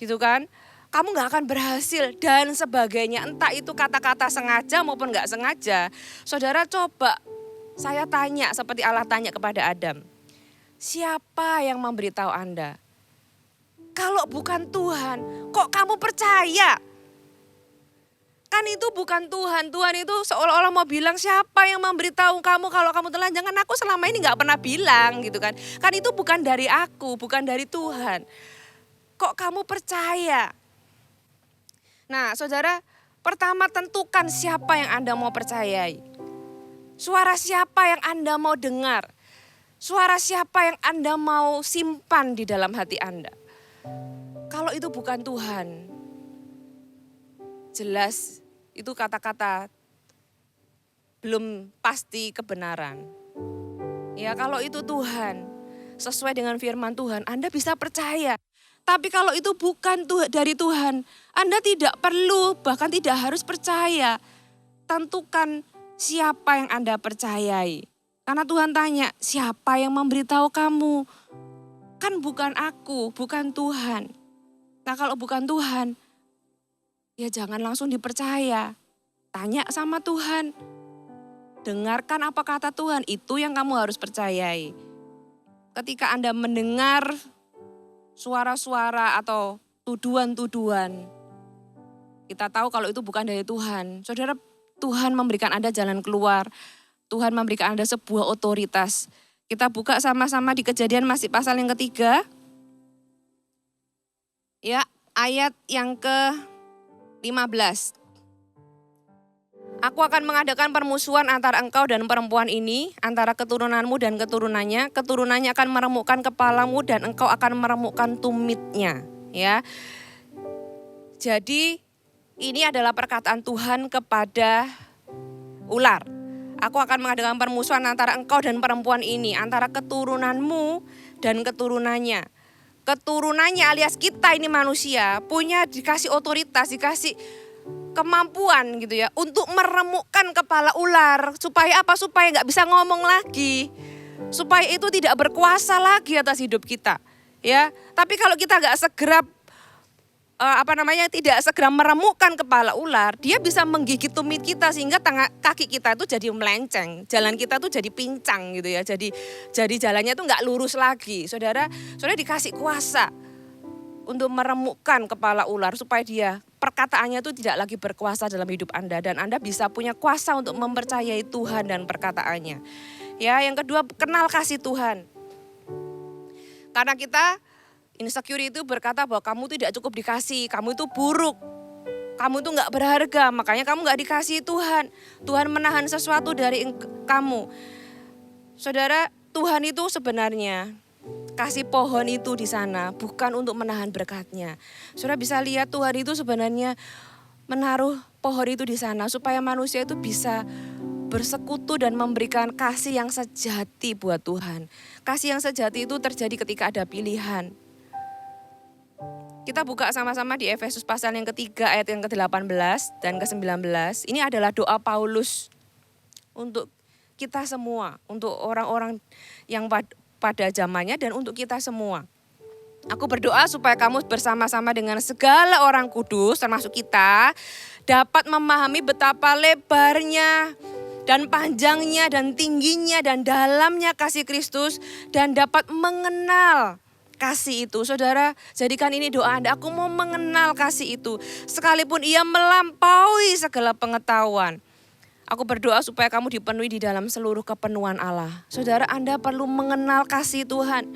gitu kan. Kamu gak akan berhasil dan sebagainya. Entah itu kata-kata sengaja maupun gak sengaja. Saudara coba saya tanya seperti Allah tanya kepada Adam. Siapa yang memberitahu Anda? Kalau bukan Tuhan, kok kamu percaya? Kan itu bukan Tuhan. Tuhan itu seolah-olah mau bilang siapa yang memberitahu kamu kalau kamu telanjang. Kan aku selama ini gak pernah bilang gitu kan. Kan itu bukan dari aku, bukan dari Tuhan. Kok kamu percaya? Nah saudara, pertama tentukan siapa yang Anda mau percayai. Suara siapa yang Anda mau dengar. Suara siapa yang Anda mau simpan di dalam hati Anda. Kalau itu bukan Tuhan, jelas itu kata-kata belum pasti kebenaran. Ya kalau itu Tuhan, sesuai dengan firman Tuhan, Anda bisa percaya. Tapi kalau itu bukan dari Tuhan, Anda tidak perlu, bahkan tidak harus percaya. Tentukan siapa yang Anda percayai. Karena Tuhan tanya, siapa yang memberitahu kamu? Kan bukan aku, bukan Tuhan. Nah kalau bukan Tuhan, ya jangan langsung dipercaya. Tanya sama Tuhan. Dengarkan apa kata Tuhan, itu yang kamu harus percayai. Ketika Anda mendengar suara-suara atau tuduhan-tuduhan, kita tahu kalau itu bukan dari Tuhan. Saudara, Tuhan memberikan Anda jalan keluar. Tuhan memberikan Anda sebuah otoritas. Kita buka sama-sama di Kejadian masih pasal yang ketiga. Ya, ayat yang ke-15. Aku akan mengadakan permusuhan antara engkau dan perempuan ini, antara keturunanmu dan keturunannya. Keturunannya akan meremukkan kepalamu dan engkau akan meremukkan tumitnya. Ya. Jadi ini adalah perkataan Tuhan kepada ular. Aku akan mengadakan permusuhan antara engkau dan perempuan ini, antara keturunanmu dan keturunannya. Keturunannya alias kita ini manusia punya dikasih otoritas, dikasih kemampuan gitu ya untuk meremukkan kepala ular. Supaya apa? Supaya gak bisa ngomong lagi. Supaya itu tidak berkuasa lagi atas hidup kita. Ya, tapi kalau kita gak segera tidak segera meremukkan kepala ular, dia bisa menggigit tumit kita sehingga kaki kita itu jadi melenceng, jalan kita tuh jadi pincang gitu ya, jadi jalannya tuh nggak lurus lagi. Saudara dikasih kuasa untuk meremukkan kepala ular supaya dia perkataannya itu tidak lagi berkuasa dalam hidup Anda dan Anda bisa punya kuasa untuk mempercayai Tuhan dan perkataannya. Ya, yang kedua, kenal kasih Tuhan. Karena kita insecure itu berkata bahwa kamu tidak cukup dikasih, kamu itu buruk, kamu itu gak berharga, makanya kamu gak dikasih Tuhan. Tuhan menahan sesuatu dari kamu. Saudara, Tuhan itu sebenarnya kasih pohon itu di sana bukan untuk menahan berkatnya. Saudara bisa lihat Tuhan itu sebenarnya menaruh pohon itu di sana supaya manusia itu bisa bersekutu dan memberikan kasih yang sejati buat Tuhan. Kasih yang sejati itu terjadi ketika ada pilihan. Kita buka sama-sama di Efesus pasal yang ketiga ayat yang ke-18 dan ke-19. Ini adalah doa Paulus untuk kita semua, untuk orang-orang yang pada zamannya dan untuk kita semua. Aku berdoa supaya kamu bersama-sama dengan segala orang kudus termasuk kita dapat memahami betapa lebarnya dan panjangnya dan tingginya dan dalamnya kasih Kristus dan dapat mengenal kasih itu. Saudara, jadikan ini doa Anda. Aku mau mengenal kasih itu. Sekalipun ia melampaui segala pengetahuan. Aku berdoa supaya kamu dipenuhi di dalam seluruh kepenuhan Allah. Saudara, Anda perlu mengenal kasih Tuhan.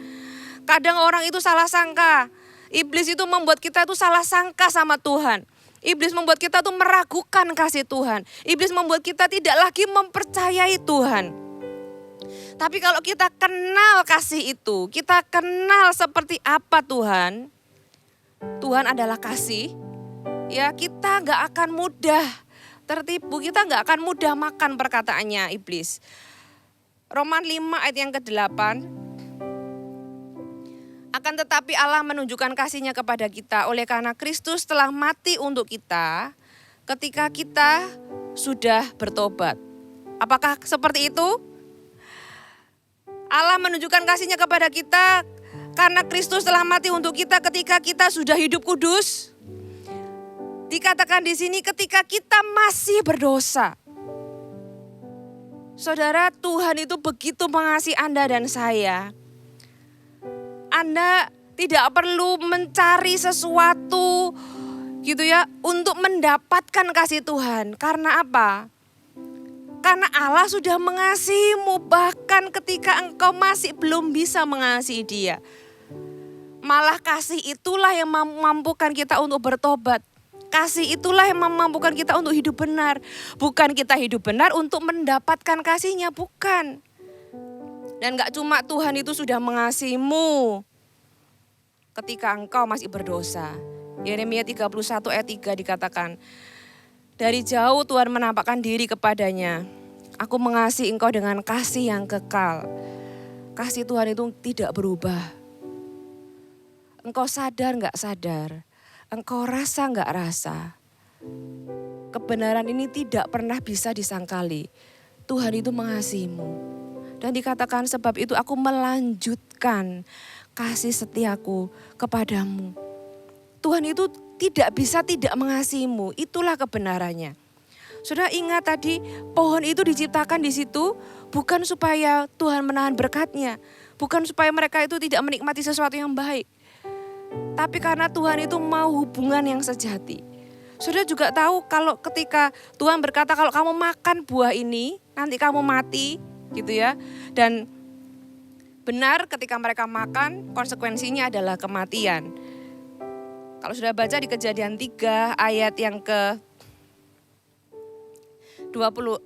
Kadang orang itu salah sangka. Iblis itu membuat kita itu salah sangka sama Tuhan. Iblis membuat kita tuh meragukan kasih Tuhan. Iblis membuat kita tidak lagi mempercayai Tuhan. Tapi kalau kita kenal kasih itu, kita kenal seperti apa Tuhan. Tuhan adalah kasih. Ya, kita gak akan mudah tertipu, kita gak akan mudah makan perkataannya iblis. Roman 5 ayat yang ke-8. Akan tetapi Allah menunjukkan kasih-Nya kepada kita oleh karena Kristus telah mati untuk kita ketika kita sudah bertobat. Apakah seperti itu? Allah menunjukkan kasih-Nya kepada kita karena Kristus telah mati untuk kita ketika kita sudah hidup kudus. Dikatakan di sini ketika kita masih berdosa. Saudara, Tuhan itu begitu mengasihi Anda dan saya. Anda tidak perlu mencari sesuatu gitu ya untuk mendapatkan kasih Tuhan. Karena apa? Karena Allah sudah mengasihimu bahkan ketika engkau masih belum bisa mengasihi Dia. Malah kasih itulah yang memampukan kita untuk bertobat. Kasih itulah yang memampukan kita untuk hidup benar. Bukan kita hidup benar untuk mendapatkan kasih-Nya, bukan. Dan gak cuma Tuhan itu sudah mengasihimu ketika engkau masih berdosa. Yeremia 31 ayat 3 dikatakan, dari jauh Tuhan menampakkan diri kepadanya. Aku mengasihi engkau dengan kasih yang kekal. Kasih Tuhan itu tidak berubah. Engkau sadar gak sadar? Engkau rasa gak rasa? Kebenaran ini tidak pernah bisa disangkali. Tuhan itu mengasihimu. Dan dikatakan sebab itu aku melanjutkan kasih setiaku kepadamu. Tuhan itu tidak bisa tidak mengasihimu. Itulah kebenarannya. Sudah ingat tadi pohon itu diciptakan di situ bukan supaya Tuhan menahan berkat-Nya. Bukan supaya mereka itu tidak menikmati sesuatu yang baik. Tapi karena Tuhan itu mau hubungan yang sejati. Sudah juga tahu kalau ketika Tuhan berkata kalau kamu makan buah ini nanti kamu mati gitu ya. Dan benar ketika mereka makan konsekuensinya adalah kematian. Kalau sudah baca di Kejadian 3 ayat yang ke 22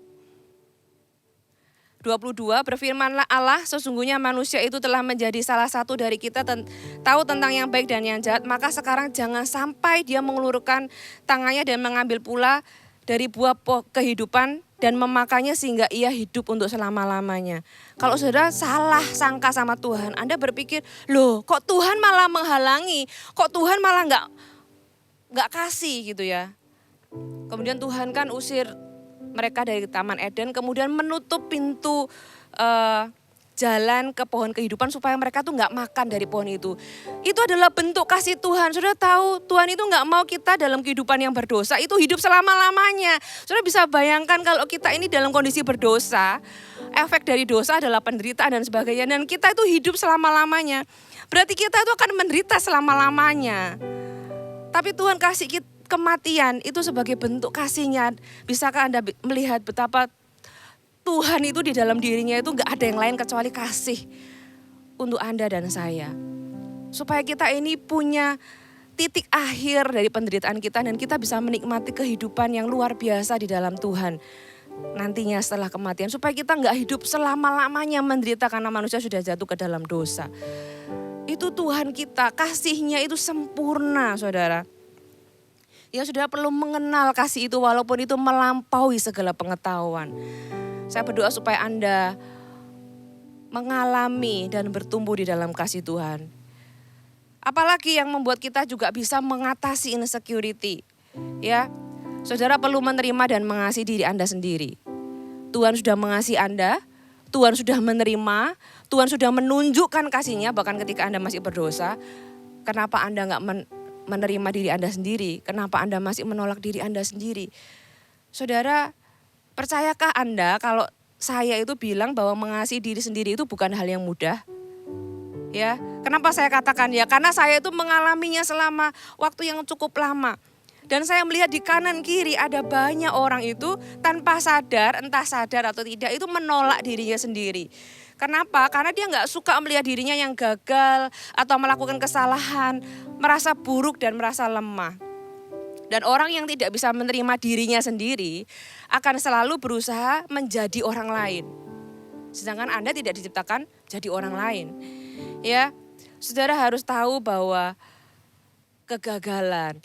berfirmanlah Allah, sesungguhnya manusia itu telah menjadi salah satu dari kita tahu tentang yang baik dan yang jahat. Maka sekarang jangan sampai dia mengulurkan tangannya dan mengambil pula dari buah kehidupan dan memakannya sehingga ia hidup untuk selama-lamanya. Kalau saudara salah sangka sama Tuhan, Anda berpikir, loh kok Tuhan malah menghalangi, kok Tuhan malah nggak kasih gitu ya. Kemudian Tuhan kan usir mereka dari Taman Eden, kemudian menutup pintu jalan ke pohon kehidupan supaya mereka tuh nggak makan dari pohon itu. Itu adalah bentuk kasih Tuhan. Sudah tahu Tuhan itu nggak mau kita dalam kehidupan yang berdosa itu hidup selama-lamanya. Sudah bisa bayangkan kalau kita ini dalam kondisi berdosa, efek dari dosa adalah penderitaan dan sebagainya. Dan kita itu hidup selama-lamanya. Berarti kita itu akan menderita selama-lamanya. Tapi Tuhan kasih kita kematian itu sebagai bentuk kasih-Nya. Bisakah Anda melihat betapa Tuhan itu di dalam dirinya itu gak ada yang lain kecuali kasih untuk Anda dan saya. Supaya kita ini punya titik akhir dari penderitaan kita dan kita bisa menikmati kehidupan yang luar biasa di dalam Tuhan. Nantinya setelah kematian supaya kita gak hidup selama-lamanya menderita karena manusia sudah jatuh ke dalam dosa. Itu Tuhan kita, kasih-Nya itu sempurna saudara. Ya sudah perlu mengenal kasih itu walaupun itu melampaui segala pengetahuan. Saya berdoa supaya Anda mengalami dan bertumbuh di dalam kasih Tuhan. Apalagi yang membuat kita juga bisa mengatasi insecurity. Ya, saudara perlu menerima dan mengasihi diri Anda sendiri. Tuhan sudah mengasihi Anda, Tuhan sudah menerima, Tuhan sudah menunjukkan kasih-Nya bahkan ketika Anda masih berdosa. Kenapa Anda gak menerima diri Anda sendiri? Kenapa Anda masih menolak diri Anda sendiri? Saudara, percayakah Anda kalau saya itu bilang bahwa mengasihi diri sendiri itu bukan hal yang mudah? Ya, kenapa saya katakan ya? Karena saya itu mengalaminya selama waktu yang cukup lama. Dan saya melihat di kanan kiri ada banyak orang itu tanpa sadar, entah sadar atau tidak, itu menolak dirinya sendiri. Kenapa? Karena dia gak suka melihat dirinya yang gagal atau melakukan kesalahan, merasa buruk dan merasa lemah. Dan orang yang tidak bisa menerima dirinya sendiri akan selalu berusaha menjadi orang lain. Sedangkan Anda tidak diciptakan jadi orang lain. Ya, saudara harus tahu bahwa kegagalan,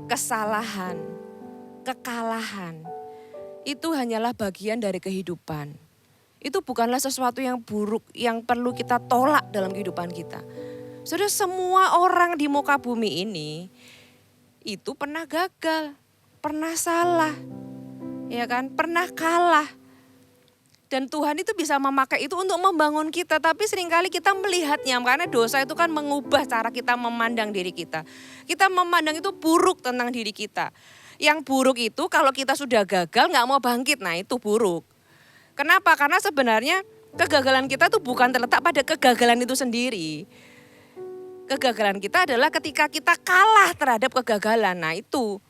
kesalahan, kekalahan itu hanyalah bagian dari kehidupan. Itu bukanlah sesuatu yang buruk yang perlu kita tolak dalam kehidupan kita. Saudara, semua orang di muka bumi ini itu pernah gagal, pernah salah, ya kan, pernah kalah. Dan Tuhan itu bisa memakai itu untuk membangun kita. Tapi seringkali kita melihatnya, karena dosa itu kan mengubah cara kita memandang diri kita. Kita memandang itu buruk tentang diri kita. Yang buruk itu kalau kita sudah gagal gak mau bangkit, nah itu buruk. Kenapa? Karena sebenarnya kegagalan kita tuh bukan terletak pada kegagalan itu sendiri. Kegagalan kita adalah ketika kita kalah terhadap kegagalan, nah itu.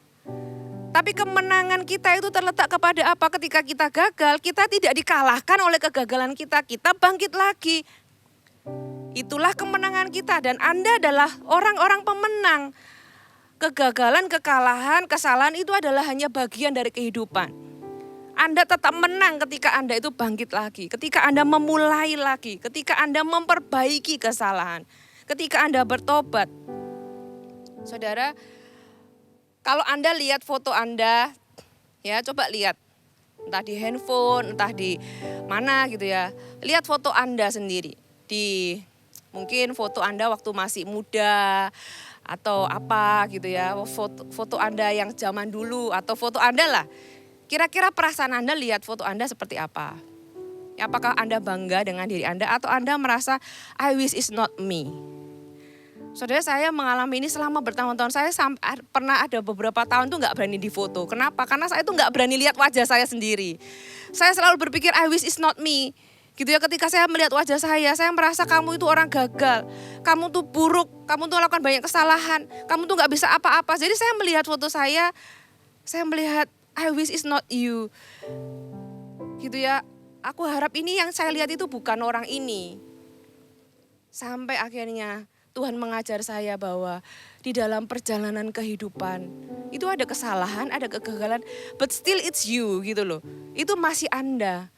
Tapi kemenangan kita itu terletak kepada apa? Ketika kita gagal, kita tidak dikalahkan oleh kegagalan kita bangkit lagi. Itulah kemenangan kita dan Anda adalah orang-orang pemenang. Kegagalan, kekalahan, kesalahan itu adalah hanya bagian dari kehidupan. Anda tetap menang ketika Anda itu bangkit lagi, ketika Anda memulai lagi, ketika Anda memperbaiki kesalahan, ketika Anda bertobat. Saudara, kalau Anda lihat foto Anda, ya coba lihat, entah di handphone, entah di mana gitu ya. Lihat foto Anda sendiri, mungkin foto Anda waktu masih muda, atau apa gitu ya, foto Anda yang zaman dulu, atau foto Anda lah. Kira-kira perasaan Anda lihat foto Anda seperti apa? Apakah Anda bangga dengan diri Anda, atau Anda merasa, I wish it's not me? Saudara, saya mengalami ini selama bertahun-tahun. Saya pernah ada beberapa tahun tuh gak berani difoto. Kenapa? Karena saya tuh gak berani lihat wajah saya sendiri. Saya selalu berpikir I wish it's not me. Gitu ya, ketika saya melihat wajah saya merasa kamu itu orang gagal. Kamu tuh buruk, kamu tuh melakukan banyak kesalahan. Kamu tuh gak bisa apa-apa. Jadi saya melihat foto saya melihat I wish it's not you. Gitu ya, aku harap ini yang saya lihat itu bukan orang ini. Sampai akhirnya Tuhan mengajar saya bahwa di dalam perjalanan kehidupan itu ada kesalahan, ada kegagalan, but still it's you gitu loh. Itu masih Anda.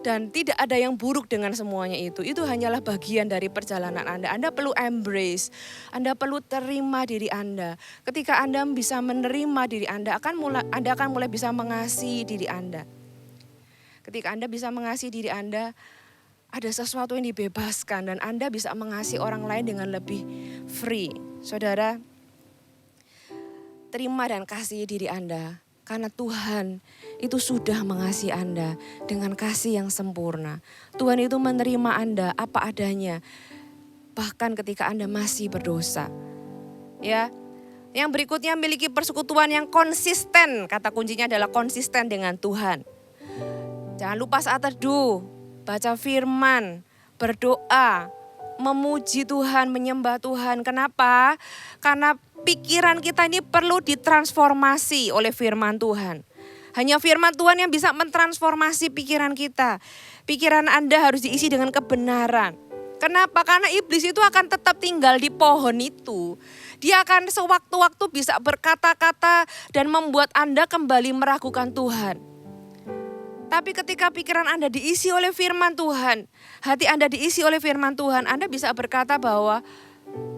Dan tidak ada yang buruk dengan semuanya itu. Itu hanyalah bagian dari perjalanan Anda. Anda perlu embrace, Anda perlu terima diri Anda. Ketika Anda bisa menerima diri Anda akan mulai bisa mengasihi diri Anda. Ketika Anda bisa mengasihi diri Anda, ada sesuatu yang dibebaskan dan Anda bisa mengasihi orang lain dengan lebih free. Saudara, terima dan kasihi diri Anda karena Tuhan itu sudah mengasihi Anda dengan kasih yang sempurna. Tuhan itu menerima Anda apa adanya, bahkan ketika Anda masih berdosa. Ya, yang berikutnya miliki persekutuan yang konsisten. Kata kuncinya adalah konsisten dengan Tuhan. Jangan lupa saat teduh, baca firman, berdoa, memuji Tuhan, menyembah Tuhan. Kenapa? Karena pikiran kita ini perlu ditransformasi oleh firman Tuhan. Hanya firman Tuhan yang bisa mentransformasi pikiran kita. Pikiran Anda harus diisi dengan kebenaran. Kenapa? Karena iblis itu akan tetap tinggal di pohon itu. Dia akan sewaktu-waktu bisa berkata-kata dan membuat Anda kembali meragukan Tuhan. Tapi ketika pikiran Anda diisi oleh firman Tuhan, hati Anda diisi oleh firman Tuhan, Anda bisa berkata bahwa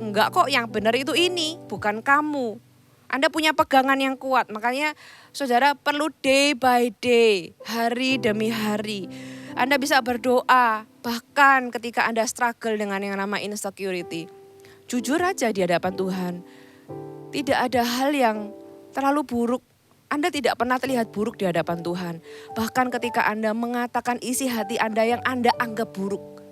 enggak kok, yang benar itu ini, bukan kamu. Anda punya pegangan yang kuat, makanya saudara perlu day by day, hari demi hari. Anda bisa berdoa, bahkan ketika Anda struggle dengan yang nama insecurity. Jujur aja di hadapan Tuhan, tidak ada hal yang terlalu buruk. Anda tidak pernah terlihat buruk di hadapan Tuhan. Bahkan ketika Anda mengatakan isi hati Anda yang Anda anggap buruk.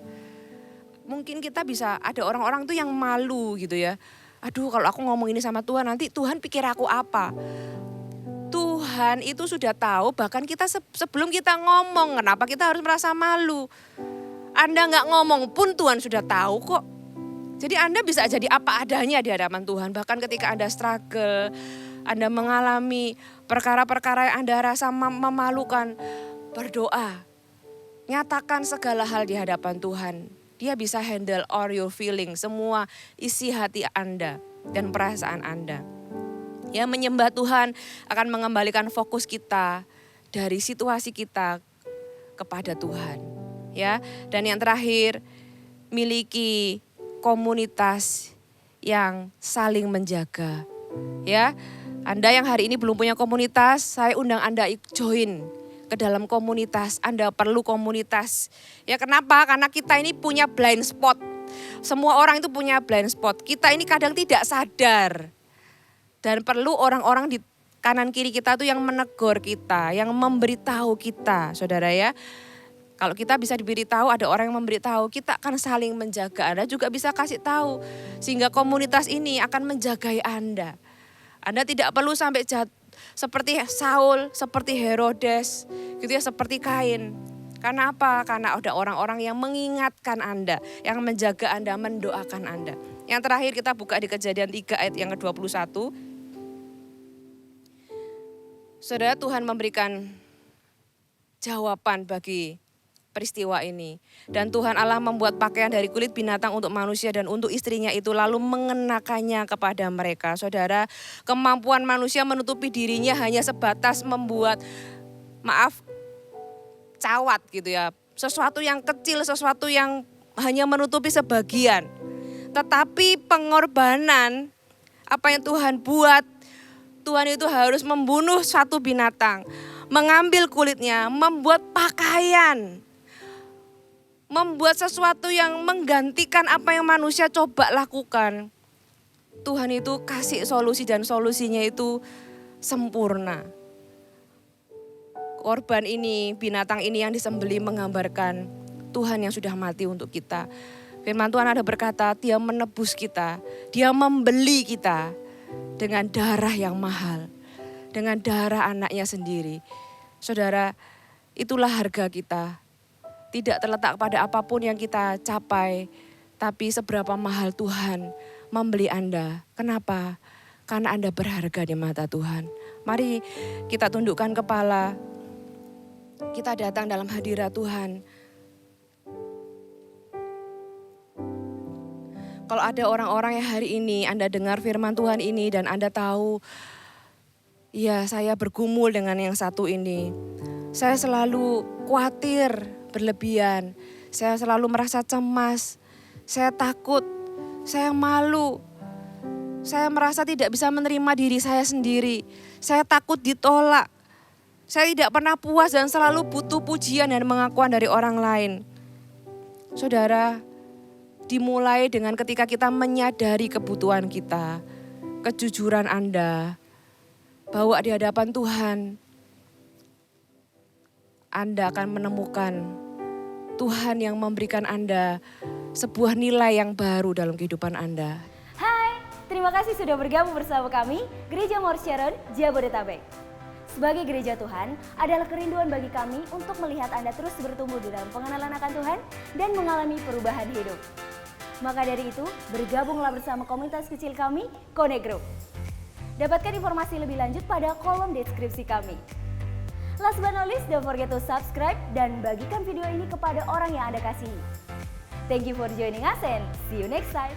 Mungkin kita bisa, ada orang-orang tuh yang malu gitu ya. Aduh, kalau aku ngomong ini sama Tuhan, nanti Tuhan pikir aku apa? Tuhan itu sudah tahu, bahkan kita sebelum kita ngomong, kenapa kita harus merasa malu? Anda gak ngomong pun Tuhan sudah tahu kok. Jadi Anda bisa jadi apa adanya di hadapan Tuhan. Bahkan ketika Anda struggle, Anda mengalami perkara-perkara yang Anda rasa memalukan, berdoa. Nyatakan segala hal di hadapan Tuhan. Dia bisa handle all your feelings, semua isi hati Anda dan perasaan Anda. Ya, menyembah Tuhan akan mengembalikan fokus kita dari situasi kita kepada Tuhan. Ya, dan yang terakhir, miliki komunitas yang saling menjaga. Ya, Anda yang hari ini belum punya komunitas, saya undang Anda join ke dalam komunitas. Anda perlu komunitas. Ya, kenapa? Karena kita ini punya blind spot. Semua orang itu punya blind spot. Kita ini kadang tidak sadar. Dan perlu orang-orang di kanan kiri kita tuh yang menegur kita, yang memberitahu kita, saudara ya. Kalau kita bisa diberitahu, ada orang yang memberitahu, kita akan saling menjaga. Anda juga bisa kasih tahu, sehingga komunitas ini akan menjagai Anda. Anda tidak perlu sampai seperti Saul, seperti Herodes, gitu ya, seperti Kain. Karena apa? Karena ada orang-orang yang mengingatkan Anda, yang menjaga Anda, mendoakan Anda. Yang terakhir kita buka di Kejadian 3 ayat yang ke-21. Saudara, Tuhan memberikan jawaban bagi peristiwa ini. Dan Tuhan Allah membuat pakaian dari kulit binatang untuk manusia dan untuk istrinya itu, lalu mengenakannya kepada mereka. Saudara, kemampuan manusia menutupi dirinya hanya sebatas membuat, cawat gitu ya. Sesuatu yang kecil, sesuatu yang hanya menutupi sebagian. Tetapi pengorbanan, apa yang Tuhan buat, Tuhan itu harus membunuh satu binatang, mengambil kulitnya, membuat pakaian, membuat sesuatu yang menggantikan apa yang manusia coba lakukan. Tuhan itu kasih solusi dan solusinya itu sempurna. Korban ini, binatang ini yang disembelih menggambarkan Tuhan yang sudah mati untuk kita. Firman Tuhan ada berkata, Dia menebus kita, Dia membeli kita dengan darah yang mahal, dengan darah anaknya sendiri. Saudara, itulah harga kita. Tidak terletak pada apapun yang kita capai, tapi seberapa mahal Tuhan membeli Anda. Kenapa? Karena Anda berharga di mata Tuhan. Mari kita tundukkan kepala, kita datang dalam hadirat Tuhan. Kalau ada orang-orang yang hari ini Anda dengar firman Tuhan ini dan Anda tahu, ya saya bergumul dengan yang satu ini. Saya selalu khawatir berlebihan, saya selalu merasa cemas, saya takut, saya malu. Saya merasa tidak bisa menerima diri saya sendiri, saya takut ditolak. Saya tidak pernah puas dan selalu butuh pujian dan pengakuan dari orang lain. Saudara, dimulai dengan ketika kita menyadari kebutuhan kita, kejujuran Anda, bahwa di hadapan Tuhan, Anda akan menemukan Tuhan yang memberikan Anda sebuah nilai yang baru dalam kehidupan Anda. Hai, terima kasih sudah bergabung bersama kami, Gereja Mount Sharon, Jabodetabek. Sebagai gereja Tuhan, adalah kerinduan bagi kami untuk melihat Anda terus bertumbuh di dalam pengenalan akan Tuhan dan mengalami perubahan hidup. Maka dari itu, bergabunglah bersama komunitas kecil kami, Connect Group. Dapatkan informasi lebih lanjut pada kolom deskripsi kami. Last but not least, don't forget to subscribe dan bagikan video ini kepada orang yang Anda kasihi. Thank you for joining us and see you next time.